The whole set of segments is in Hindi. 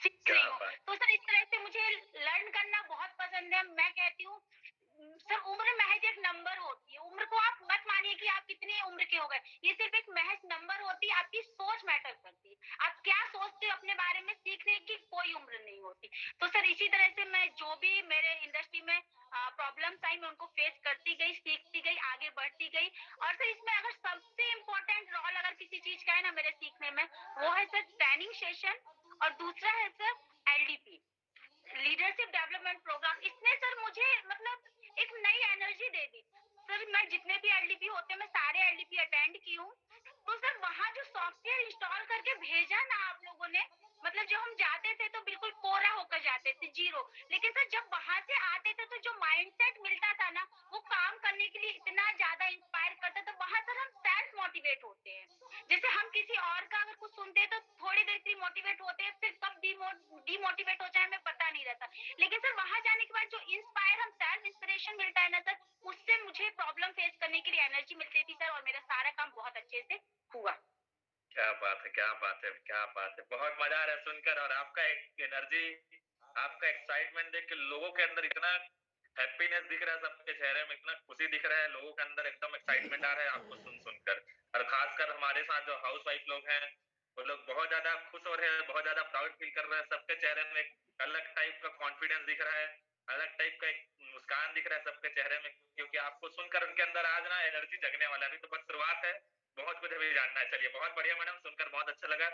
सीख रही क्या हूँ। बात! तो सर इस तरह से मुझे लर्न करना बहुत पसंद है। मैं कहती हूँ सर उम्र महज़ एक नंबर होती है। उम्र को आप मत मानिए कि आप कितनी उम्र के हो गए। ये सिर्फ़ एक महज़ नंबर होती है, आपकी सोच मैटर करती है। आप क्या सोचते हो अपने बारे में सीखने की कोई उम्र नहीं होती। तो सर इसी तरह से मैं जो भी मेरे इंडस्ट्री में प्रॉब्लम्स आई मैं उनको फेस करती गई, सीखती गई, आगे बढ़ती गई। और सर इसमें अगर सबसे इम्पोर्टेंट रोल अगर किसी चीज़ का है ना मेरे सीखने में, वो है सर ट्रेनिंग सेशन और दूसरा है sir LDP, leadership development program. इसने सर मुझे मतलब एक नई एनर्जी दे दी। सर मैं जितने भी एलडीपी होते हैं मैं सारे एलडीपी अटेंड की हूँ। तो सर वहाँ जो सॉफ्टवेयर इंस्टॉल करके भेजा ना आप लोगों ने, मतलब जब हम जाते थे तो बिल्कुल कोरा होकर जाते थे, ज़ीरो। लेकिन सर जब वहाँ से आते थे तो जो माइंडसेट मिलता था ना, वो काम करने के लिए इतना ज़्यादा इंस्पायर करता था। वहाँ सर हम सेल्फ मोटिवेट होते हैं। जैसे हम किसी और का अगर कुछ सुनते हैं तो थोड़ी देर के लिए मोटिवेट होते हैं, फिर कब डिमोटिवेट हो जाए हमें पता नहीं रहता। लेकिन सर वहाँ जाने के बाद जो इंस्पायर हम सेल्फ इंस्पिरेशन मिलता है ना सर, उससे मुझे प्रॉब्लम फेस करने के लिए एनर्जी मिलती थी सर, और मेरा सारा काम बहुत अच्छे से हुआ। क्या बात है, क्या बात है, क्या बात है! बहुत मज़ा आ रहा है सुनकर और आपका एक एनर्जी, आपका एक्साइटमेंट देख के लोगों के अंदर इतना हैप्पीनेस दिख रहा है, सबके चेहरे में इतना खुशी दिख रहा है, लोगों के अंदर एकदम एक्साइटमेंट आ रहा है आपको सुन-सुन कर। और ख़ासकर हमारे साथ जो हाउसवाइफ लोग हैं, वो लोग बहुत ज़्यादा खुश हो रहे हैं, बहुत ज़्यादा प्राउड फ़ील कर रहे हैं, सबके चेहरे में एक अलग टाइप का कॉन्फिडेंस दिख रहा है, अलग टाइप का एक मुस्कान दिख रहा है सबके चेहरे में, क्योंकि आपको सुनकर उनके अंदर आज ना एनर्जी जगने वाला है। अभी तो बस शुरुआत है, बहुत कुछ अभी जानना है। चलिए बहुत बढ़िया मैडम, सुनकर बहुत अच्छा लगा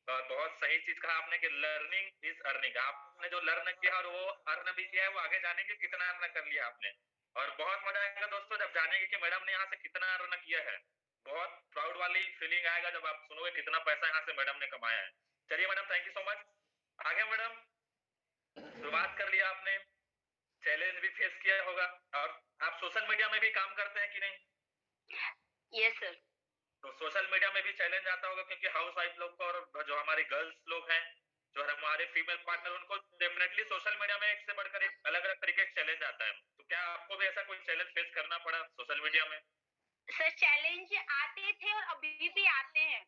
और बहुत सही चीज़ कहा आपने कि लर्निंग इज़ अर्निंग। आपने जो लर्न किया और वो अर्न भी किया है, वो आगे जानेंगे कितना अर्न कर लिया आपने। और बहुत मज़ा आएगा दोस्तों जब जानेंगे कि मैडम ने यहाँ से कितना अर्न किया है। बहुत प्राउड वाली फीलिंग आएगा जब आप सुनोगे कितना पैसा यहाँ से मैडम ने कमाया है। चलिए madam, thank you so much. आगे मैडम, शुरुआत कर लिया आपने, चैलेंज भी फेस किया होगा और आप सोशल मीडिया में भी काम करते हैं कि नहीं? Yes sir. तो सोशल मीडिया में भी चैलेंज आता होगा, क्योंकि हाउस वाइफ लोग को और जो हमारी गर्ल्स लोग हैं, जो हमारे फीमेल पार्टनर, उनको डेफिनेटली सोशल मीडिया में एक से बढ़कर एक अलग-अलग तरीके के चैलेंज आता है। तो क्या आपको भी ऐसा कोई चैलेंज फेस करना पड़ा सोशल मीडिया में? सर चैलेंज आते थे और अभी भी आते हैं।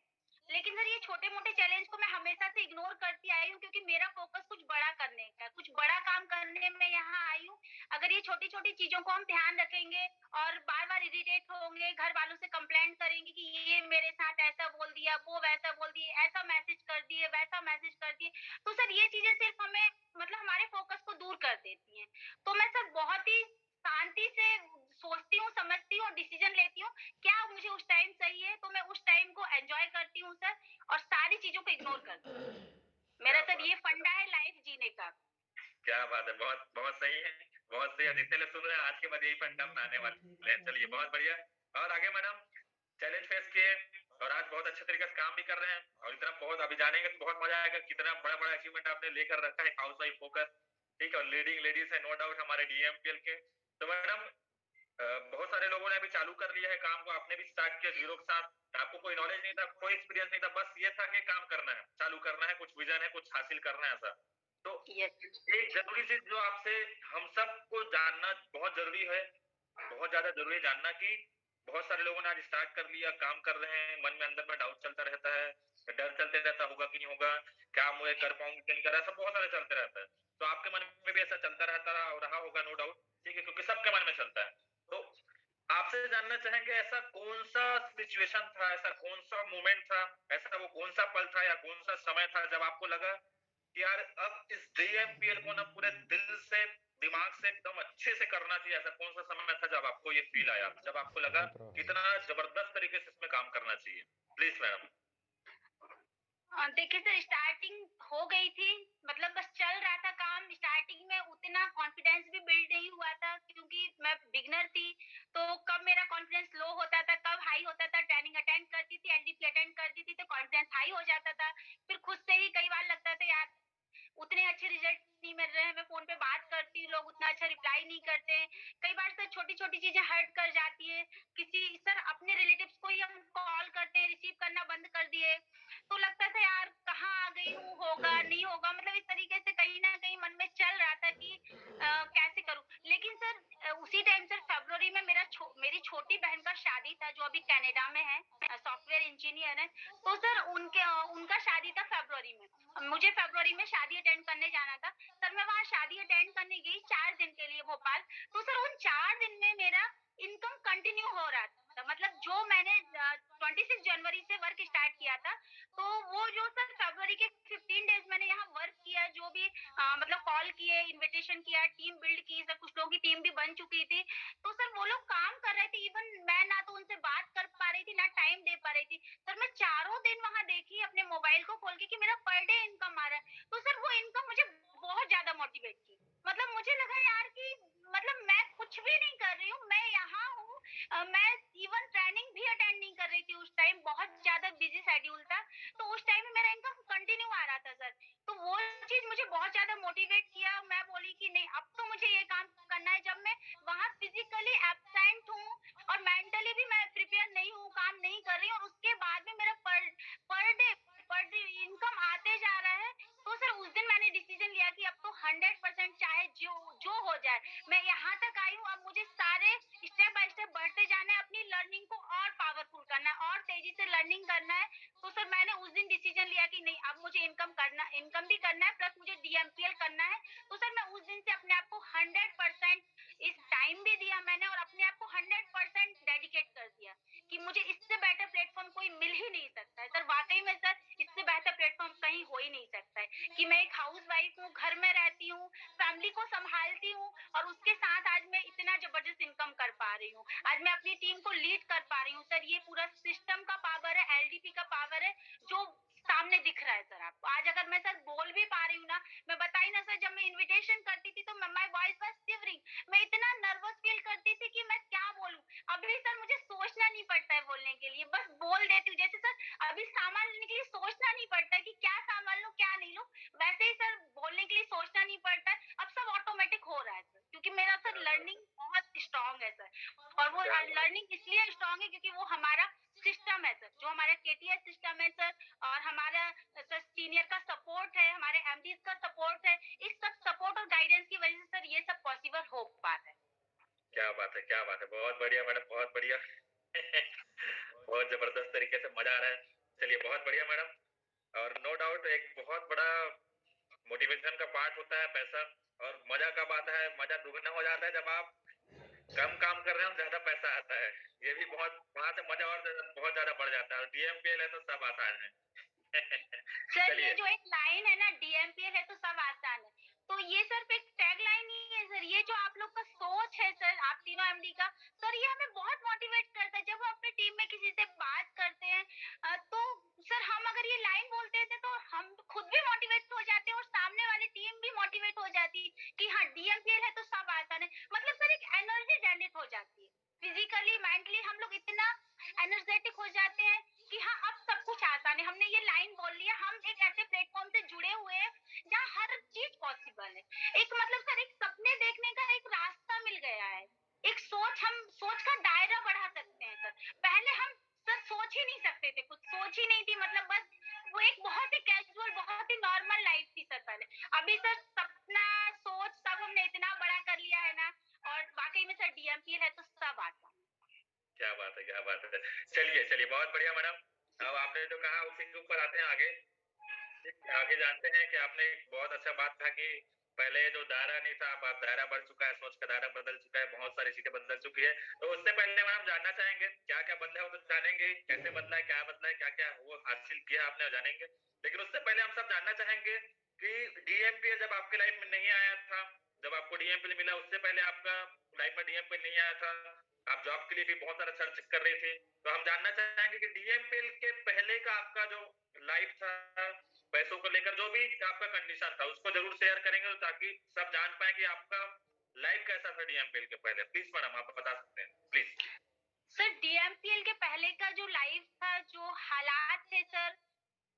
लेकिन सर ये छोटे-मोटे चैलेंज को मैं हमेशा से इग्नोर करती आई हूँ, क्योंकि मेरा फ़ोकस कुछ बड़ा करने का है, कुछ बड़ा काम करने में यहाँ आई हूँ। अगर ये छोटी-छोटी चीज़ों को हम ध्यान रखेंगे और बार-बार इरिटेट होंगे, घर वालों से कंप्लेंट करेंगे कि ये मेरे साथ ऐसा बोल दिया, वो वैसा बोल दिए, ऐसा मैसेज कर दिए, वैसा मैसेज कर दिए। तो सर ये चीज़ें सिर्फ़ हमें मतलब हमारे फ़ोकस को दूर कर देती हैं। तो मैं सर बहुत ही शांति से सोचती हूँ, समझती हूँ और डिसीज़न लेती हूँ क्या मुझे उस टाइम सही है, तो मैं उस टाइम को एन्जॉय करती हूँ सर, और सारी चीज़ों को इग्नोर करती हूँ। मेरा क्या सर बात ये है मैडम! फंडा है लाइफ़ जीने का। क्या बात है! बहुत बहुत सही है, बहुत सही है। जितने लोग सुन रहे हैं आज के बाद यही फंडा अपनाने वाले हैं। चलिए बहुत बढ़िया। और आगे मैडम, चैलेंज फेस किए और आज बहुत अच्छे तरीके से काम भी कर रहे हैं और इतना बहुत अभी जानेंगे तो बहुत मजा आएगा कितना बड़ा-बड़ा अचीवमेंट आपने लेकर रखा है हाउसवाइफ होकर, ठीक है? और लीडिंग लेडीज़ है नो डाउट हमारे डीएमपीएल के। तो मैडम, बहुत सारे लोगों ने अभी चालू कर लिया है काम को, आपने भी स्टार्ट किया ज़ीरो के साथ। आपको कोई नॉलेज नहीं था, कोई एक्सपीरियंस नहीं था, बस ये था कि काम करना है, चालू करना है, कुछ विज़न है, कुछ हासिल करना है ऐसा। तो यस। एक ज़रूरी चीज़ जो आपसे हम सबको जानना बहुत ज़रूरी है, बहुत ज़्यादा ज़रूरी है जानना कि बहुत सारे लोगों ने आज स्टार्ट कर लिया, काम कर रहे हैं, मन में अंदर में डाउट चलता रहता है, डर चलते रहता होगा कि नहीं होगा, क्या मैं कर पाऊँगी कि नहीं कर, ऐसा बहुत सारा चलते रहता है। तो आपके मन में भी ऐसा चलता रहता रहा होगा नो डाउट, ठीक है? क्योंकि सबके मन में चलता है। तो आपसे जानना चाहेंगे ऐसा कौन-सा सिचुएशन था, ऐसा कौन-सा मोमेंट था, ऐसा वो कौन-सा पल था या कौन-सा समय था जब आपको लगा कि यार अब इस डीएमपीएल को ना पूरे दिल से, दिमाग से एकदम अच्छे से करना चाहिए, ऐसा कौन-सा समय था जब आपको ये फ़ील आया? जब आपको लगा कितना ज़बरदस्त तरीके से इसमें काम करना चाहिए? Please madam. देखिए सर स्टार्टिंग हो गई थी, मतलब बस चल रहा था काम। स्टार्टिंग में उतना कॉन्फिडेंस भी बिल्ड नहीं हुआ था, क्योंकि मैं बिगिनर थी। तो कब मेरा कॉन्फिडेंस लो होता था, कब हाई होता था। ट्रेनिंग अटेंड करती थी, एलडीपी अटेंड करती थी, तो कॉन्फिडेंस हाई हो जाता था। फिर खुद से ही कई बार लगता था यार उतने अच्छे रिजल्ट नहीं मिल रहे हैं, मैं फ़ोन पे बात करती हूँ, लोग उतना अच्छा रिप्लाई नहीं करते हैं। कई बार सर छोटी-छोटी चीज़ें हर्ट कर जाती है। किसी सर अपने रिलेटिव्स को ही हम कॉल करते हैं, रिसीव करना बंद कर दिए। तो लगता था यार कहाँ आ गई हूँ, होगा, नहीं होगा, मतलब इस तरीके से कहीं न कहीं मन में चल रहा था कि कैसे करूँ? लेकिन सर उसी टाइम सर फ़रवरी में मेरी छोटी बहन का शादी था, जो अभी कनाडा में है, सॉफ्टवेयर इंजीनियर है। तो सर उनका शादी था फ़रवरी में। मुझे फ़रवरी में शादी शादी अटेंड करने जाना था। सर मैं वहाँ शादी अटेंड करने गई 4 दिन के लिए भोपाल। तो सर उन 4 दिन में मेरा इनकम कंटिन्यू हो रहा था। मतलब जो मैंने 26 जनवरी से वर्क स्टार्ट किया था, तो वो जो सर फरवरी के 15 डेज मैंने यहाँ वर्क किया, जो भी मतलब कॉल किए, इनविटेशन किया, टीम बिल्ड की, सर कुछ लोगों की टीम भी बन चुकी थी। तो सर वो लोग काम कर रहे थे, इवन मैं ना तो उनसे बात कर पा रही थी, ना टाइम दे पा रही थी। सर मैं चारों दिन वहां देखी अपने मोबाइल को खोल के कि मेरा पर डे इनकम आ रहा है। तो सर वो इनकम मुझे बहुत ज्यादा मोटिवेट की। मतलब मुझे लगा यार कि मतलब मैं कुछ भी नहीं कर रही हूँ, मैं यहाँ हूँ। मैं इवन ट्रेनिंग भी अटेंड नहीं कर रही थी उस टाइम, बहुत ज्यादा बिजी शेड्यूल था। तो उस टाइम में मेरा इनकम कंटिन्यू आ रहा था सर। तो वो चीज मुझे बहुत ज्यादा मोटिवेट किया। मैं बोली कि नहीं, अब तो मुझे ये काम करना है। जब मैं वहां फिजिकली एब्सेंट हूँ और मेंटली भी मैं प्रिपेयर नहीं हूँ, काम नहीं कर रही हूँ, और उसके बाद में मेरा पर डे इनकम आते जा रहा है। तो सर उस दिन मैंने डिसीजन लिया कि अब तो 100% चाहे जो जो हो जाए, मैं यहाँ तक आई हूँ। अब मुझे सारे स्टेप बाय स्टेप बढ़ते जाना है, अपनी लर्निंग को और पावरफुल करना है, और तेजी से लर्निंग करना है। तो सर मैंने उस दिन डिसीजन लिया कि नहीं, अब मुझे इनकम भी करना है, प्लस मुझे डीएमपीएल करना है। तो सर मैं उस दिन से अपने आप को 100% इस टाइम भी दिया मैंने, और अपने आप को 100% डेडिकेट कर दिया कि मुझे इससे बेटर प्लेटफॉर्म कोई मिल ही नहीं सकता है। सर वाकई में सर इससे बेहतर प्लेटफॉर्म कहीं हो ही नहीं सकता है कि मैं एक हाउस वाइफ हूँ, घर में रहती हूँ, फैमिली को संभालती हूँ, और उसके साथ आज मैं इतना जबरदस्त इनकम कर पा रही हूँ। आज मैं अपनी टीम को लीड कर पा रही हूँ। सर ये पूरा सिस्टम का पावर है, एलडीपी का पावर है, जो सामने दिख रहा है सर आपको। आज अगर मैं सर बोल भी पा रही हूँ ना, मैं बताई ना सर, जब मैं इन्विटेशन करती थी तो माय वॉइस वाज शिवरिंग। मैं इतना नर्वस फील करती थी कि मैं क्या बोलूं। अभी सर मुझे सोचना नहीं पड़ता है बोलने के लिए, बस बोल देती हूँ। जैसे सर अभी सामान लेने के लिए सोचना नहीं पड़ता है कि क्या सामान लूं क्या नहीं लूं, वैसे ही सर बोलने के लिए सोचना नहीं पड़ता है। अब सब ऑटोमेटिक हो रहा है सर, क्योंकि मेरा सर क्या बात लर्निंग बहुत स्ट्रांग है सर। और वो क्या बात लर्निंग इसलिए स्ट्रांग है क्योंकि वो हमारा सिस्टम है सर, जो हमारा केटीएस सिस्टम है सर, और हमारा सर सीनियर का सपोर्ट है, हमारे एमडीज का सपोर्ट है। इस सब सपोर्ट और गाइडेंस की वजह से सर ये सब पॉसिबल हो पा रहा है। क्या बात है, क्या बात है, बहुत बढ़िया मैडम, बहुत बढ़िया। बहुत जबरदस्त तरीके से मजा आ रहा है। चलिए, बहुत बढ़िया मैडम। और नो डाउट एक बहुत बड़ा मोटिवेशन का पार्ट होता है पैसा। और मजा कब आता है? मजा दुगना हो जाता है जब आप कम काम कर रहे हो, ज्यादा पैसा आता है। ये भी बहुत, वहां से मजा और बहुत ज्यादा बढ़ जाता है। और डीएमपीएल है तो सब आसान है। सर ये चलिए। जो एक लाइन है ना, डीएमपीएल है तो सब आसान है, तो ये सिर्फ एक टैग लाइन नहीं है सर। ये जो आप लोग का सोच है सर, आप तीनों एमडी का, सर ये हमें बहुत मोटिवेट करता है। जब हम अपनी टीम में किसी से बात करते हैं तो सर हम अगर ये लाइन बोलते थे तो हम खुद भी मोटिवेट हो जाते हैं, और सामने वाली टीम भी मोटिवेट हो जाती है कि हाँ डीएमपीएल है तो सब आसान है। मतलब सर एक एनर्जी जनरेट हो जाती है, फिजिकली मेंटली हम लोग इतना एनर्जेटिक हो जाते हैं कि हाँ अब सब कुछ आसान है। हमने ये लाइन बोल लिया, हम एक ऐसे प्लेटफॉर्म से जुड़े हुए हैं जहाँ हर चीज पॉसिबल है। एक मतलब सर एक सपने देखने का एक रास्ता मिल गया है, एक सोच, हम सोच का दायरा बढ़ा सकते हैं सर। पहले हम सर सोच ही नहीं सकते थे, कुछ सोच ही नहीं थी, मतलब बस वो एक बहुत ही कैजुअल, बहुत ही नॉर्मल लाइफ थी सर पहले। अभी सर सपना, सोच सब हमने इतना बड़ा कर लिया है ना, और वाकई में सर डीएमपीएल है तो सब आसान। क्या बात है, क्या बात है। चलिए चलिए, बहुत बढ़िया मैडम। अब आपने जो कहा उसी के ऊपर आते हैं आगे। आगे जानते हैं कि आपने एक बहुत अच्छा बात कहा कि पहले जो दायरा नहीं था, अब दायरा बढ़ चुका है, सोच का दायरा बदल चुका है, बहुत सारी चीजें बदल चुकी है। तो उससे पहले मैडम जानना चाहेंगे क्या क्या बदला है, वो तो जानेंगे कैसे बदला है, क्या बदला है, क्या क्या वो हासिल किया आपने, वो जानेंगे। लेकिन उससे पहले हम सब जानना चाहेंगे कि डीएमपी जब आपके लाइफ में नहीं आया था, जब आपको डीएमपी मिला, उससे पहले आपका लाइफ में डीएमपी नहीं आया था, आप जॉब के लिए भी बहुत सारा सर्च कर रहे थे। तो हम जानना चाहेंगे कि डीएमपीएल के पहले का आपका जो लाइफ था, पैसों को लेकर जो भी आपका कंडीशन था, उसको जरूर शेयर करेंगे, तो ताकि सब जान पाए कि आपका लाइफ कैसा था डीएमपीएल के पहले। प्लीज मैडम, आप बता सकते हैं प्लीज। सर डीएमपीएल के पहले का जो लाइफ था, जो हालात थे सर,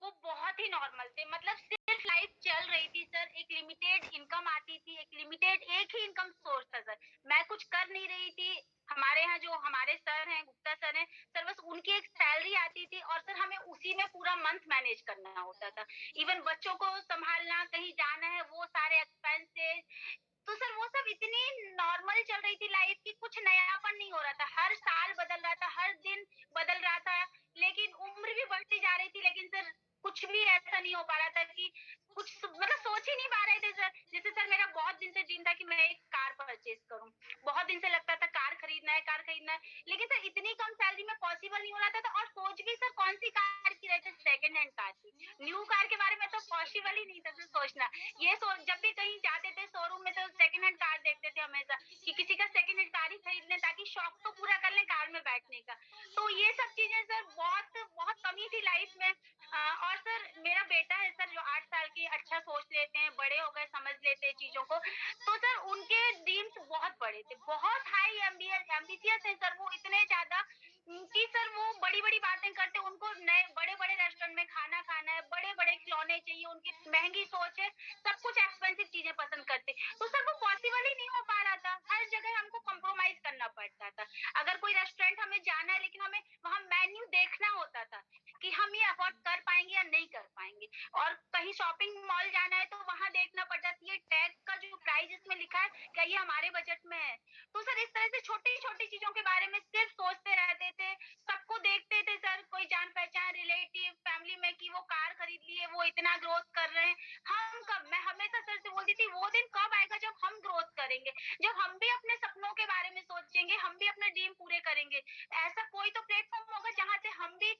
वो बहुत ही नॉर्मल थे। मतलब सिर्फ लाइफ चल रही थी सर, एक लिमिटेड इनकम आती थी, एक लिमिटेड एक ही इनकम सोर्स था सर। मैं कुछ कर नहीं रही थी। हमारे यहाँ जो हमारे सर हैं, गुप्ता सर हैं सर, बस उनकी एक सैलरी आती थी, और सर हमें उसी में पूरा मंथ मैनेज करना होता था। इवन बच्चों को संभालना, कहीं जाना है, वो सारे एक्सपेंसेस। तो सर वो सब इतनी नॉर्मल चल रही थी लाइफ की, कुछ नयापन नहीं हो रहा था। हर साल बदल रहा था, हर दिन बदल रहा था, लेकिन उम्र भी बढ़ती जा रही थी, लेकिन सर कुछ भी ऐसा नहीं हो पा रहा था कि कुछ मतलब सोच ही नहीं पा रहे थे सर। जैसे सर मेरा बहुत दिन से ड्रीम था कि मैं एक कार परचेज़ करूँ। बहुत दिन से लगता था कार खरीदना है, कार खरीदना है। लेकिन सर इतनी कम सैलरी में पॉसिबल नहीं हो रहा था, तो और सोच भी सर कौन-सी कार की रहे थे, सेकंड हैंड कार की। न्यू कार के बारे में तो पॉसिबल ही नहीं था सर सोचना। ये जब भी कहीं जाते थे शोरूम में तो सेकंड हैंड कार देखते थे हमेशा कि किसी का सेकंड हैंड कार ही खरीद लें ताकि शौक तो पूरा कर लें कार में बैठने का। तो ये सब चीज़ें सर बहुत बहुत कमी थी लाइफ में। और सर मेरा बेटा है सर जो 8 साल की, अच्छा सोच लेते हैं, बड़े हो गए, समझ लेते हैं चीज़ों को। तो सर उनके ड्रीम्स बहुत बड़े थे, बहुत हाई एम्बिशियस हैं सर वो इतने ज़्यादा कि सर वो बड़ी-बड़ी बातें करते हैं, उनको नए बड़े-बड़े रेस्टोरेंट में खाना खाना है, बड़े-बड़े खिलौने चाहिए, उनकी महँगी सोच है, सब कुछ एक्सपेंसिव चीज़ें पसंद करते हैं। तो सर वो पॉसिबल ही नहीं हो पा रहा था, हर जगह हमको कॉम्प्रोमाइज़ करना पड़ता था। अगर कोई रेस्टोरेंट हमें जाना है लेकिन हमें वहाँ मेन्यू देखना होता था कि हम ये अफोर्ड कर पाएँगे या नहीं कर पाएँगे। और कहीं शॉपिंग मॉल जाना है तो वहाँ देखना पड़ता था ये टैग का जो प्राइस इसमें लिखा है, क्या ये हमारे बजट में है? तो सर इस तरह से छोटी-छोटी चीज़ों के बारे में सिर्फ सोचते रहते थे, सबको देखते थे सर, कोई जान-पहचान, रिलेटिव, फैमिली में कि वो कार खरीद लिए, वो इतना ग्रोथ कर रहे हैं। हम कब मैं हमेशा सर से बोलती थी, वो दिन कब आएगा जब हम ग्रोथ करेंगे, जब हम भी अपने सपनों के बारे में सोचेंगे, हम भी अपने ड्रीम पूरे करेंगे। ऐसा कोई तो प्लेटफ़ॉर्म होगा जहाँ से हम भी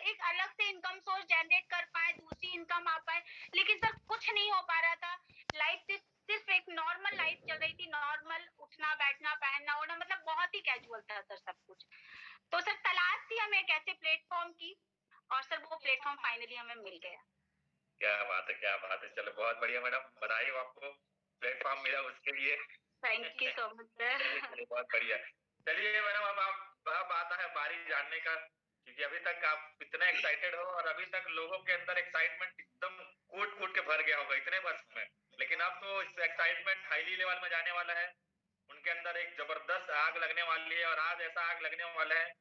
एक अलग से इनकम सोर्स जनरेट कर पाएँ, दूसरी इनकम आ पाए। लेकिन सर कुछ नहीं हो पा रहा था। लाइफ सिर्फ एक नॉर्मल लाइफ चल रही थी, नॉर्मल उठना, बैठना, पहनना-ओढ़ना मतलब बहुत ही कैजुअल था सर सब कुछ। तो सर तलाश थी हमें एक ऐसे प्लेटफ़ॉर्म की और सर वो प्लेटफ़ॉर्म फाइनली हमें मिल गया। क्या बात है, क्या बात है। चलो बहुत बढ़िया मैडम, बधाई हो आपको, प्लेटफ़ॉर्म मिला उसके लिए। थैंक यू सो मच चलिए, सर। चलिए बहुत बढ़िया। चलिए मैडम अब आता है बारी जानने का, क्योंकि अभी तक आप इतने एक्साइटेड हो और अभी तक लोगों के अंदर एक्साइटमेंट एकदम कूट-कूट के भर गया होगा इतने बस में। लेकिन अब तो इस एक्साइटमेंट हाईली लेवल में जाने वाला है। उनके अंदर एक ज़बरदस्त आग लगने वाली है और आज ऐसा आग लगने वाला है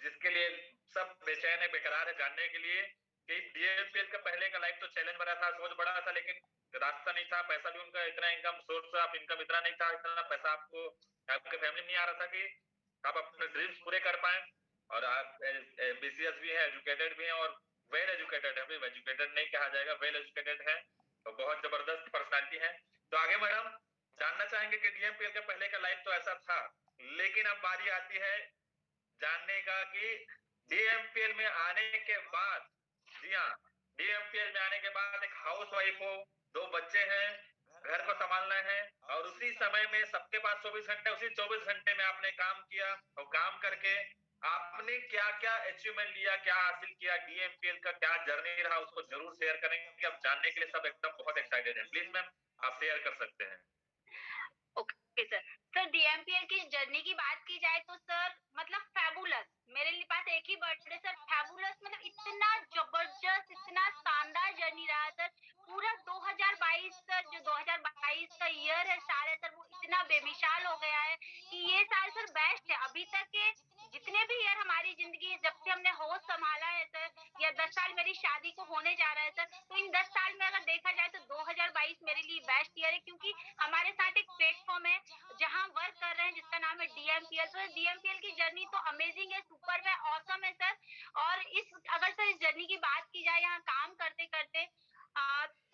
जिसके लिए सब बेचैन है, बेकरार है जानने के लिए कि डीएमपीएल का पहले का लाइफ तो चैलेंज भरा था, सोच बड़ा था, लेकिन रास्ता नहीं था, पैसा भी उनका इतना इनकम सोर्स ऑफ इनकम इतना नहीं था, इतना पैसा आपको आपके फैमिली में नहीं आ रहा था कि आप अपने ड्रीम्स पूरे कर पाएँ और आप एम्बिशियस भी हैं, एजुकेटेड भी हैं और वेल एजुकेटेड है, अभी एजुकेटेड नहीं कहा जाएगा, वेल एजुकेटेड है और बहुत जबरदस्त पर्सनैलिटी है। तो आगे मैडम जानना चाहेंगे कि डीएमपीएल के पहले का लाइफ तो ऐसा था, लेकिन अब बारी आती है जानने का कि डीएमपीएल में आने के बाद, जी हाँ, डीएमपीएल में आने के बाद एक हाउसवाइफ हो, 2 बच्चे हैं, घर को संभालना है और उसी समय में सबके पास 24 घंटे, उसी 24 घंटे में आपने काम किया और काम करके आपने क्या-क्या अचीवमेंट लिया, क्या हासिल किया, डीएमपीएल का क्या जर्नी रहा, उसको ज़रूर शेयर करेंगे। अब जानने के लिए सब एकदम बहुत एक्साइटेड हैं। प्लीज़ मैम, आप शेयर कर सकते हैं। Okay sir. सर डीएमपीएल की जर्नी की बात की जाए तो सर मतलब फैबुलस मेरे लिए पास एक ही वर्ड है सर, फैबुलस मतलब इतना जबरदस्त, इतना शानदार जर्नी रहा सर। पूरा 2022 सर जो 2022 का ईयर है, साल है सर, वो इतना बेमिसाल हो गया है कि ये साल सर बेस्ट है। अभी तक के जितने भी ईयर हमारी ज़िंदगी जब से हमने होश सँभाला है सर, या 10 साल मेरी शादी को होने जा रहा है सर, तो इन 10 साल में अगर देखा जाए तो 2022 मेरे लिए बेस्ट ईयर है, क्योंकि हमारे साथ एक प्लेटफ़ॉर्म है जहाँ वर्क कर रहे हैं जिसका नाम है डीएमपीएल। तो डीएमपीएल की जर्नी तो अमेजिंग है, सुपर्ब है, ऑसम है सर। और इस अगर सर इस जर्नी की बात की जाए यहाँ काम करते-करते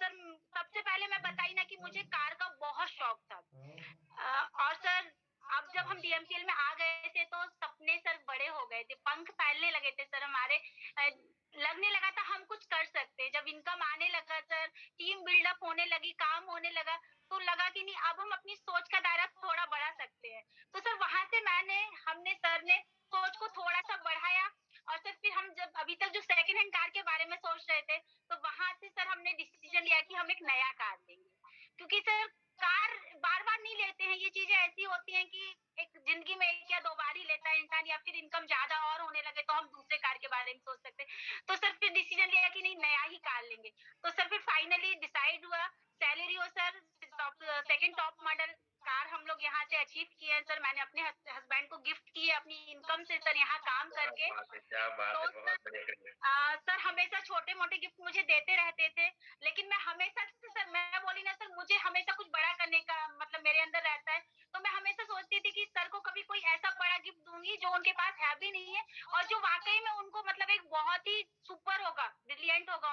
सर सबसे पहले मैं बताई ना कि मुझे कार का बहुत शौक था। और सर अब जब हम डीएमपीएल में आ गए थे तो सपने सर बड़े हो गए थे, पंख फैलने लगे थे सर हमारे। लगने लगा था हम कुछ कर सकते हैं। जब इनकम आने लगा सर, टीम बिल्डअप होने लगी, काम होने लगा, तो लगा कि नहीं अब हम अपनी सोच का दायरा थोड़ा बढ़ा सकते हैं। तो सर वहाँ से हमने सर ने सोच को थोड़ा-सा बढ़ाया और सर फिर हम जब अभी तक जो सेकंड हैंड कार के बारे में सोच रहे थे, तो वहाँ से सर हमने डिसीज़न लिया कि हम एक नया कार लेंगे। क्योंकि सर कार बार-बार नहीं लेते हैं, ये चीज़ें ऐसी होती हैं कि एक ज़िंदगी में 1 या 2 बार ही लेता है इंसान, या फिर इनकम ज़्यादा और होने लगे तो हम दूसरे कार के बारे में सोच सकते हैं। तो सर फिर डिसीज़न लिया कि नहीं नया ही कार लेंगे। तो सर फिर फाइनली डिसाइड हुआ, सैलरी हो sir second top model car हम लोग यहाँ से अचीव किए हैं सर। मैंने अपने हस्बैंड को गिफ्ट की है अपनी इनकम से सर यहाँ काम क्या करके। बात है, क्या बात है, तो बहुत बढ़िया करिए। सर हमेशा छोटे-मोटे गिफ्ट मुझे देते रहते थे, लेकिन मैं हमेशा से सर मैं बोली ना सर मुझे हमेशा कुछ बड़ा करने का मतलब मेरे अंदर रहता है, तो मैं हमेशा सोचती थी कि सर को कभी कोई ऐसा बड़ा गिफ्ट दूँगी जो उनके पास है भी नहीं है और जो वाक़ई में उनको मतलब एक बहुत ही सुपर होगा, ब्रिलियंट होगा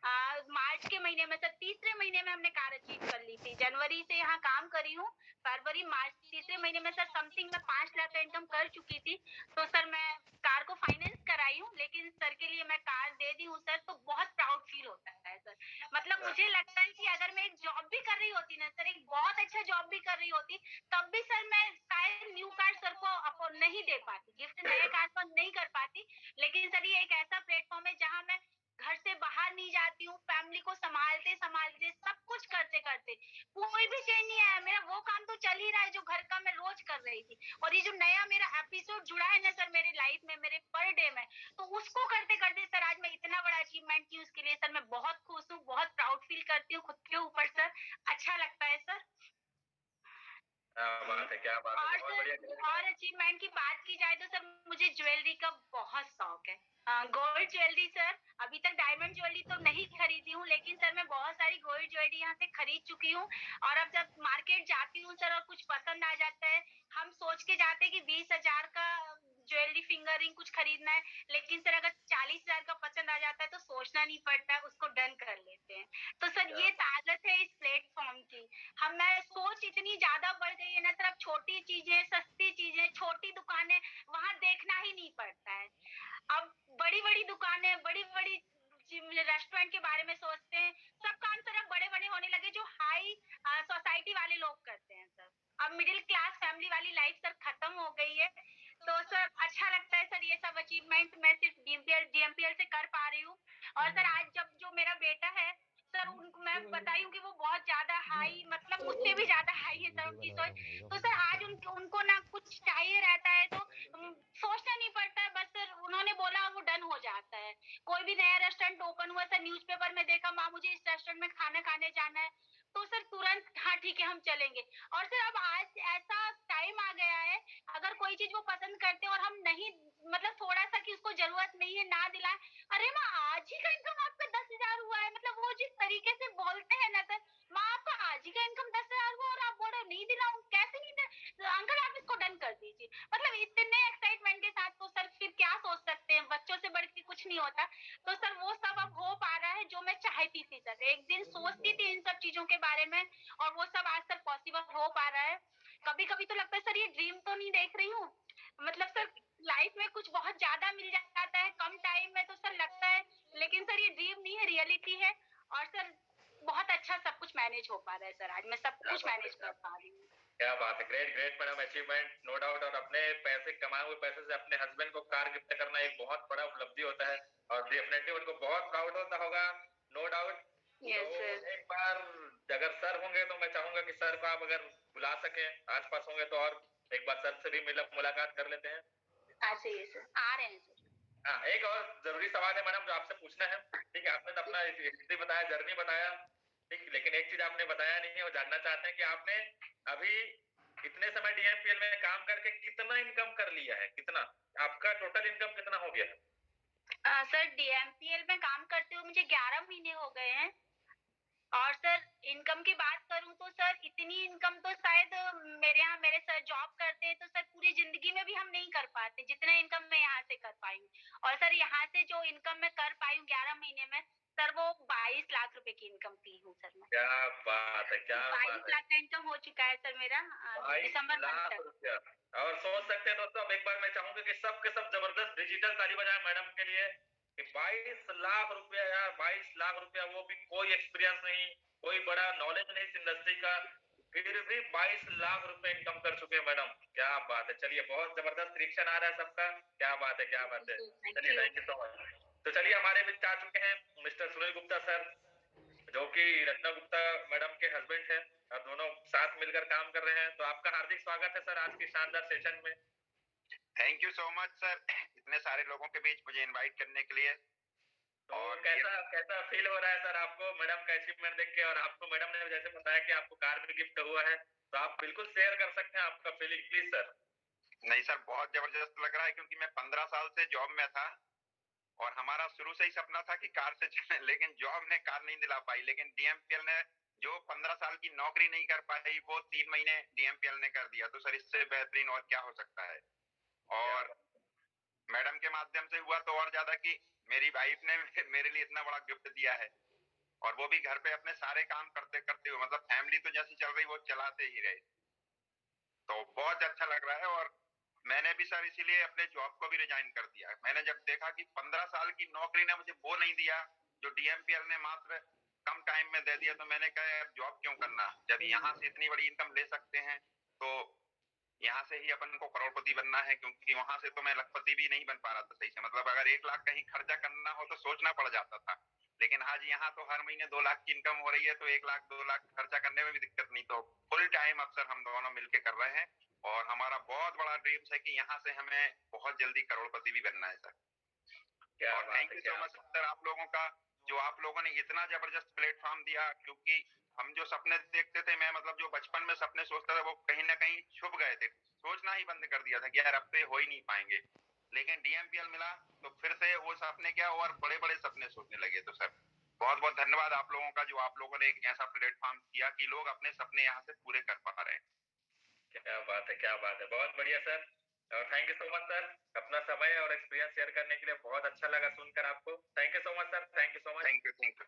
मार्च के महीने में सर, तीसरे महीने में हमने कार अचीव कर ली थी। जनवरी से यहाँ काम कर रही हूँ, फरवरी मार्च तीसरे महीने में सर समथिंग मैं 5 लाख का इनकम कर चुकी थी। तो सर मैं कार को फाइनेंस कराई हूँ, लेकिन सर के लिए मैं कार दे दी हूँ सर, तो बहुत प्राउड फील होता है सर। मतलब मुझे लगता है कि अगर मैं एक जॉब भी कर रही होती ना सर, एक बहुत अच्छा जॉब भी कर रही होती, तब भी सर मैं शायद न्यू कार सर को नहीं दे पाती, गिफ्ट नए कार को नहीं कर पाती। लेकिन सर ये एक ऐसा प्लेटफॉर्म है जहाँ मैं घर से बाहर नहीं जाती हूँ, फैमिली को संभालते संभालते सब कुछ करते करते कोई भी चेंज नहीं आया। मेरा वो काम तो चल ही रहा है जो घर का मैं रोज कर रही थी, और ये जो नया मेरा एपिसोड जुड़ा है ना सर मेरे लाइफ में, मेरे पर डे में, तो उसको करते करते सर आज मैं इतना बड़ा अचीवमेंट की, उसके लिए सर मैं बहुत खुश हूँ, बहुत प्राउड फील करती हूँ खुद के ऊपर सर। अच्छा लगता है सर। क्या बात है, क्या बात है, और बहुत बढ़िया। सर और अचीवमेंट की बात की जाए तो सर मुझे ज्वेलरी का बहुत शौक है। गोल्ड ज्वेलरी सर, अभी तक डायमंड ज्वेलरी तो नहीं खरीदी हूँ, लेकिन सर मैं बहुत सारी गोल्ड ज्वेलरी यहाँ से खरीद चुकी हूँ। और अब जब मार्केट जाती हूँ सर और कुछ पसंद आ जाता है, हम सोच के जाते हैं कि 20,000 का ज्वेलरी फिंगर रिंग कुछ खरीदना है, लेकिन सर अगर 40,000 का पसंद आ जाता है तो सोचना नहीं पड़ता है, उसको डन कर लेते हैं। तो सर ये ताकत है इस प्लेटफॉर्म की। हम मैं सोच इतनी ज्यादा बढ़ गई है ना सर, अब छोटी चीजें, सस्ती चीजें, छोटी दुकानें वहां देखना ही नहीं पड़ता है। अब बड़ी बड़ी दुकानें, बड़ी बड़ी रेस्टोरेंट के बारे में सोचते हैं, सब काम सर अब बड़े बड़े होने लगे जो हाई सोसाइटी वाले लोग करते हैं सर। अब मिडिल क्लास फैमिली वाली लाइफ सर खत्म हो गई है। तो सर अच्छा लगता है सर, ये सब अचीवमेंट मैं सिर्फ डीएमपीएल से कर पा रही हूँ। और सर आज जब जो मेरा बेटा है सर, उनको मैं बताई हूँ कि वो बहुत ज्यादा हाई, मतलब मुझसे भी ज्यादा हाई है सर उनकी सोच। तो सर आज उनको ना कुछ चाहिए रहता है तो सोचना नहीं पड़ता है, बस सर उन्होंने बोला वो डन हो जाता है। कोई भी नया रेस्टोरेंट ओपन हुआ सर, न्यूज़पेपर में देखा माँ मुझे इस रेस्टोरेंट में खाना खाने जाना है, तो सर तुरंत हाँ ठीक है हम चलेंगे। और सर अब आज ऐसा टाइम आ गया है, अगर कोई चीज वो पसंद करते हैं और हम नहीं, मतलब थोड़ा सा कि उसको जरूरत नहीं है ना दिलाए, अरे माँ आज ही का इनकम आपका 10,000 हुआ है, मतलब वो जिस तरीके से बोलते हैं ना सर, माँ आपका आज ही का इनकम 10,000 हुआ और आप बोल रहे हो नहीं दिलाऊं, कैसे नहीं दे, अंकल आप इसको डन कर दीजिए। मतलब इतने एक्साइटमेंट के साथ, तो सर फिर क्या सोच सकते हैं, बच्चों से बढ़ के कुछ नहीं होता। तो सर वो सब अब हो पा रहा है जो मैं चाहती थी सर, एक दिन सोचती थी इन सब चीजों के बारे में, और वो सब आज सर पॉसिबल हो पा रहा है। कभी कभी तो लगता है सर ये ड्रीम तो नहीं देख रही हूँ, मतलब सर लाइफ में कुछ बहुत ज्यादा मिल जाता है कम टाइम में तो सर लगता है, लेकिन सर ये ड्रीम नहीं है, रियलिटी है। और सर बहुत अच्छा सब कुछ मैनेज हो पा रहा है सर, आज मैं सब कुछ मैनेज कर पा रही हूँ। क्या बात है, great great madam, achievement no doubt. और अपने पैसे, कमाए हुए पैसे से अपने हस्बैंड को कार गिफ्ट करना एक बहुत बड़ा उपलब्धि होता है, और डेफिनेटली उनको बहुत प्राउड होता होगा, नो डाउट। यस तो सर। एक बार अगर सर होंगे तो मैं चाहूंगा कि सर को आप अगर बुला सके, आसपास होंगे तो, और एक बार सर से भी मुलाकात कर लेते हैं। अच्छा ये सर आ रहे हैं सर। हाँ, एक और जरूरी सवाल है मैडम जो आपसे पूछना है। ठीक है, आपने तो अपना हिस्ट्री बताया, जर्नी बताया, ठीक, लेकिन एक चीज आपने बताया नहीं है, वो जानना चाहते हैं कि आपने अभी इतने समय डीएमपीएल में काम करके कितना इनकम कर लिया है, कितना आपका टोटल इनकम कितना हो गया है? सर डीएमपीएल में काम करते हुए मुझे 11 महीने हो गए हैं। और सर इनकम की बात करूं तो सर इतनी इनकम तो शायद मेरे यहाँ मेरे सर जॉब करते हैं तो सर पूरी जिंदगी में भी हम नहीं कर पाते जितना इनकम मैं यहाँ से कर पाई हूँ। और सर यहाँ से जो इनकम मैं कर पाई हूँ 11 महीने में सर, वो 22 लाख रुपए की इनकम की हूँ सर मैं। क्या बात है, क्या 22 बात है, लाख का इनकम हो चुका है सर मेरा 22 दिसंबर मंथ लाख तक। रुपया। और सोच सकते हैं दोस्तों, अब एक बार मैं चाहूंगा कि सब के सब जबरदस्त डिजिटल ताली बजाएं मैडम के लिए, कि 22 लाख रुपया यार, 22 लाख रुपया, वो भी कोई एक्सपीरियंस नहीं, कोई बड़ा नॉलेज नहीं इस इंडस्ट्री का, फिर भी 22 लाख रुपए इनकम कर चुके हैं मैडम, क्या बात है। चलिए, बहुत जबरदस्त रिएक्शन आ रहा है सबका, क्या बात है, क्या बात है। चलिए, थैंक यू सो मच। तो चलिए, हमारे बीच आ चुके हैं मिस्टर सुनील गुप्ता सर, जो कि रत्ना गुप्ता मैडम के हस्बैंड हैं, और दोनों साथ मिलकर काम कर रहे हैं। तो आपका हार्दिक स्वागत है सर आज की शानदार सेशन में। Thank you so much sir, इतने सारे लोगों के बीच मुझे इनवाइट करने के लिए। तो कैसा कैसा फील हो रहा है सर आपको मैडम का अचीवमेंट देख के? और आपको मैडम ने जैसे बताया कि आपको कार भी गिफ्ट हुआ है, तो आप बिल्कुल शेयर कर सकते हैं आपका फीलिंग, प्लीज सर। नहीं सर, बहुत जबरदस्त लग रहा है, क्योंकि मैं 15 साल से जॉब में था और हमारा शुरू से ही सपना था कि कार से चले, लेकिन जॉब ने कार नहीं दिला पाई। लेकिन डीएमपीएल ने जो 15 साल की नौकरी नहीं कर पाई वो 3 महीने डीएमपीएल ने कर दिया। तो सर इससे बेहतरीन और क्या हो सकता है। और मैडम के माध्यम से हुआ तो और ज्यादा, कि मेरी वाइफ ने मेरे लिए इतना बड़ा गिफ्ट दिया है। और वो भी घर पे अपने सारे काम करते करते हुए, मतलब फैमिली तो जैसी चल रही वो चलाते ही रहे। तो बहुत अच्छा लग रहा है। और मैंने भी सर इसीलिए अपने जॉब को भी रिजाइन कर दिया। मैंने जब देखा कि 15 साल की नौकरी ने मुझे वो नहीं दिया जो डीएमपीएल ने मात्र कम टाइम में दे दिया, तो मैंने कहा अब जॉब क्यों करना, जब यहाँ से इतनी बड़ी इनकम ले सकते हैं तो यहाँ से ही अपन को करोड़पति बनना है। क्योंकि वहां से तो मैं लखपति भी नहीं बन पा रहा था सही से, मतलब अगर 1 लाख कहीं खर्चा करना हो तो सोचना पड़ जाता था। लेकिन आज यहाँ तो हर महीने 2 लाख की इनकम हो रही है, तो 1 लाख 2 लाख खर्चा करने में भी दिक्कत नहीं। तो फुल टाइम अफसर हम दोनों मिलके कर रहे हैं और हमारा बहुत बड़ा ड्रीम्स है कि यहाँ से हमें बहुत जल्दी करोड़पति भी बनना है सर। क्या और बात थैंक है, यू क्या सो मच बात सर आप लोगों का, जो आप लोगों ने इतना जबरदस्त प्लेटफॉर्म दिया। क्योंकि हम जो सपने देखते थे, मैं मतलब जो बचपन में सपने सोचता था वो कहीं ना कहीं छुप गए थे, सोचना ही बंद कर दिया था कि यार अब तो ये हो ही नहीं पाएंगे। लेकिन डीएमपीएल मिला तो फिर से वो सपने क्या और बड़े बड़े सपने सोचने लगे। तो सर बहुत बहुत धन्यवाद आप लोगों का, जो आप लोगों ने एक ऐसा प्लेटफॉर्म किया कि लोग अपने सपने यहाँ से पूरे कर पा रहे हैं। क्या बात है, क्या बात है, बहुत बढ़िया सर। और thank you so much sir, अपना समय और एक्सपीरियंस शेयर करने के लिए। बहुत अच्छा लगा सुनकर आपको। Thank you so much sir, thank you so much. Thank you thank you.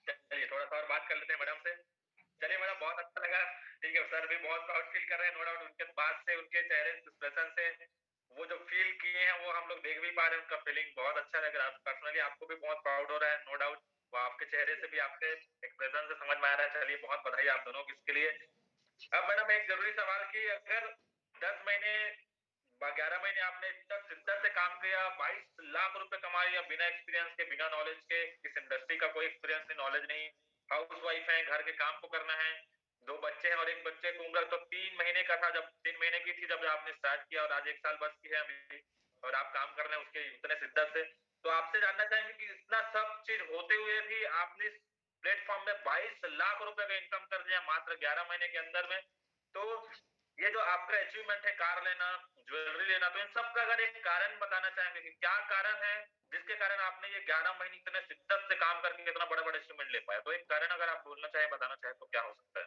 चलिए थोड़ा सा और बात कर लेते हैं मैडम से। चलिए मैडम, बहुत अच्छा लगा। ठीक है, सर भी बहुत प्राउड फील कर रहे हैं, नो डाउट। उनके बात से, उनके चेहरे एक्सप्रेशन से वो जो फील किए हैं वो हम लोग देख भी पा रहे हैं। उनका फीलिंग बहुत अच्छा लग रहा है। पर्सनली आपको भी बहुत प्राउड हो रहा है, नो डाउट। वो आपके चेहरे से भी, आपके एक्सप्रेशन से समझ में आ रहा है। चलिए, बहुत बधाई आप दोनों की इसके लिए। अब मैडम एक जरूरी सवाल की, अगर 10 महीने 11 महीने आपने इतना शिद्दत से काम किया, 22 लाख रुपए कमा लिया बिना एक्सपीरियंस के, बिना नॉलेज के, इस इंडस्ट्री का कोई एक्सपीरियंस नहीं, नॉलेज नहीं, हाउस वाइफ है, घर के काम को करना है, 2 बच्चे हैं और एक बच्चे की उम्र तो 3 महीने का था जब, 3 महीने की थी जब आपने स्टार्ट किया, और आज 1 साल बस की है अभी, और आप काम कर रहे हैं उसके इतने शिद्दत से। तो आपसे जानना चाहेंगे कि इतना सब चीज होते हुए भी आपने इस प्लेटफॉर्म में 22 लाख रुपए का इनकम कर दिया मात्र 11 महीने के अंदर में। तो ये जो आपका अचीवमेंट है, कार लेना, ज्वेलरी लेना, तो इन सब का अगर एक कारण बताना चाहेंगे कि क्या कारण है जिसके कारण आपने ये 11 महीने इतने शिद्दत से काम करके इतना बड़ा बड़ा अचीवमेंट ले पाया? तो एक कारण अगर आप बोलना चाहें, बताना चाहें, तो क्या हो सकता है?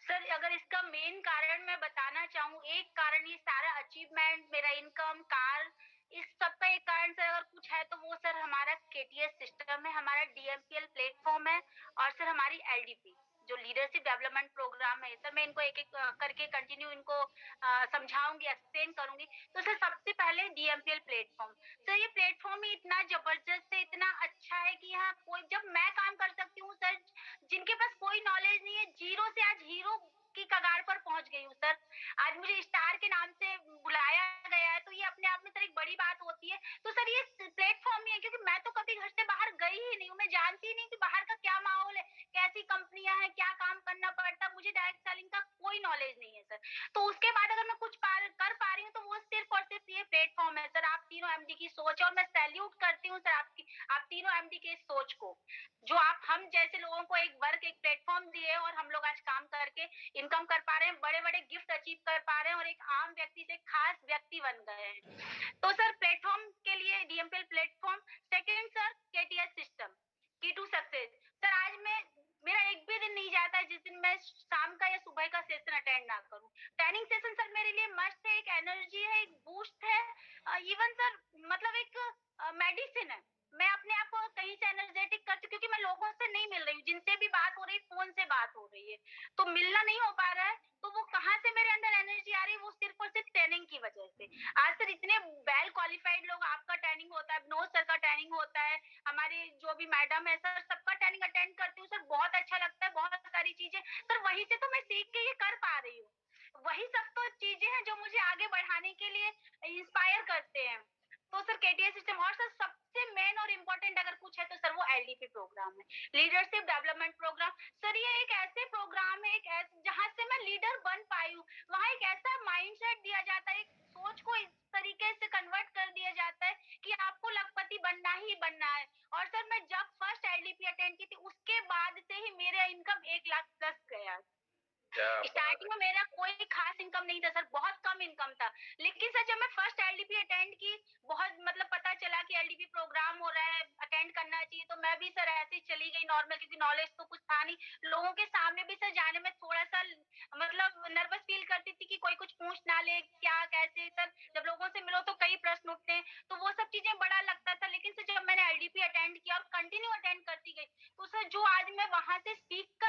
सर अगर इसका मेन कारण मैं बताना चाहूँ, एक कारण ये सारा अचीवमेंट, मेरा इनकम, कार, इस सब का एक कारण सर अगर कुछ है तो वो सर हमारा केटीएस सिस्टम है, हमारा डीएमपीएल प्लेटफॉर्म है, और सर हमारी एलडीपी जो लीडरशिप डेवलपमेंट प्रोग्राम है। सर मैं इनको एक एक करके कंटिन्यू इनको समझाऊंगी, एक्सप्लेन करूंगी। तो सर सबसे पहले डीएमपीएल प्लेटफॉर्म। सर ये प्लेटफॉर्म ही इतना जबरदस्त है, इतना अच्छा है कि यहाँ कोई, जब मैं काम कर सकती हूँ सर, जिनके पास कोई नॉलेज नहीं है, जीरो से आज हीरो की कगार पर पहुंच गई हूँ सर। आज मुझे स्टार के नाम से बुलाया गया है, तो ये अपने आप में सर एक बड़ी बात होती है। तो सर ये प्लेटफॉर्म ही है, क्योंकि मैं तो कभी घर से बाहर गई ही नहीं हूँ, मैं जानती ही नहीं कि बाहर का क्या माहौल है, कैसी कंपनियां हैं, क्या काम करना पड़ता, मुझे डायरेक्ट सेलिंग का कोई नॉलेज नहीं है सर। तो उसके बाद अगर मैं कुछ कर पा रही हूँ तो वो सिर्फ और सिर्फ ये प्लेटफॉर्म है सर। आप तीनों एमडी की सोच है, और मैं सैल्यूट करती हूँ सर आपकी, आप तीनों एमडी के सोच को, जो आप हम जैसे लोगों को एक वर्क, एक प्लेटफॉर्म दिए, और हम लोग आज काम करके इनकम कर पा रहे हैं, बड़े बड़े गिफ्ट अचीव कर पा रहे हैं, और एक आम व्यक्ति से खास व्यक्ति बन गए हैं। तो सर प्लेटफॉर्म के लिए DMPL platform. Second sir KTS system, की टू सक्सेस। सर आज मैं, मेरा एक भी दिन नहीं जाता है जिस दिन मैं शाम का या सुबह का सेशन अटेंड ना करूं। ट्रेनिंग सेशन सर मेरे लिए मस्ट है, एक एनर्जी है, एक बूस्ट है, इवन सर मतलब एक मेडिसिन है। मैं अपने आप को कहीं से एनर्जेटिक करती हूँ, क्योंकि मैं लोगों से नहीं मिल रही हूँ, जिनसे भी बात हो रही है फोन से बात हो रही है, तो मिलना नहीं हो पा रहा है। तो वो कहाँ से मेरे अंदर एनर्जी आ रही है, वो सिर्फ और सिर्फ ट्रेनिंग की वजह से। आज सर इतने वेल क्वालिफाइड लोग, आपका ट्रेनिंग होता है, विनोद सर का ट्रेनिंग होता है, हमारे जो भी मैडम है सर, सबका ट्रेनिंग अटेंड करती हूँ सर, बहुत अच्छा लगता है, बहुत सारी चीजें सर वहीं से तो मैं सीख के ये कर पा रही हूँ। वही सब तो चीजें हैं जो मुझे आगे बढ़ाने के लिए इंस्पायर करते हैं। तो सर केटीएस सिस्टम, और सर सबसे मेन और इम्पोर्टेंट अगर कुछ है तो सर वो एलडीपी प्रोग्राम है, लीडरशिप डेवलपमेंट प्रोग्राम। सर ये एक ऐसे प्रोग्राम है, एक जहां से मैं लीडर बन पाई हूँ। वहां एक ऐसा माइंडसेट दिया जाता है, एक सोच को इस तरीके से कन्वर्ट कर दिया जाता है कि आपको लखपति बनना ही बनना है। और सर मैं जब फर्स्ट एलडीपी अटेंड की थी, उसके बाद से ही मेरा इनकम 1 लाख प्लस गया। स्टार्टिंग में मेरा कोई खास इनकम नहीं था सर, बहुत कम इनकम था। लेकिन सर जब मैं फर्स्ट एलडीपी अटेंड की, बहुत मतलब पता चला कि एलडीपी प्रोग्राम हो रहा है, अटेंड करना चाहिए, तो मैं भी सर ऐसे ही चली गई नॉर्मल, क्योंकि नॉलेज तो कुछ था नहीं। लोगों के सामने भी सर जाने में थोड़ा सा मतलब नर्वस फील करती थी कि कोई कुछ पूछ ना ले, क्या कैसे। सर जब लोगों से मिलो तो कई प्रश्न उठते हैं, तो वो सब चीजें बड़ा लगता था। लेकिन सर जब मैंने एलडीपी अटेंड किया और कंटिन्यू अटेंड करती गई, तो वहां से सीख कर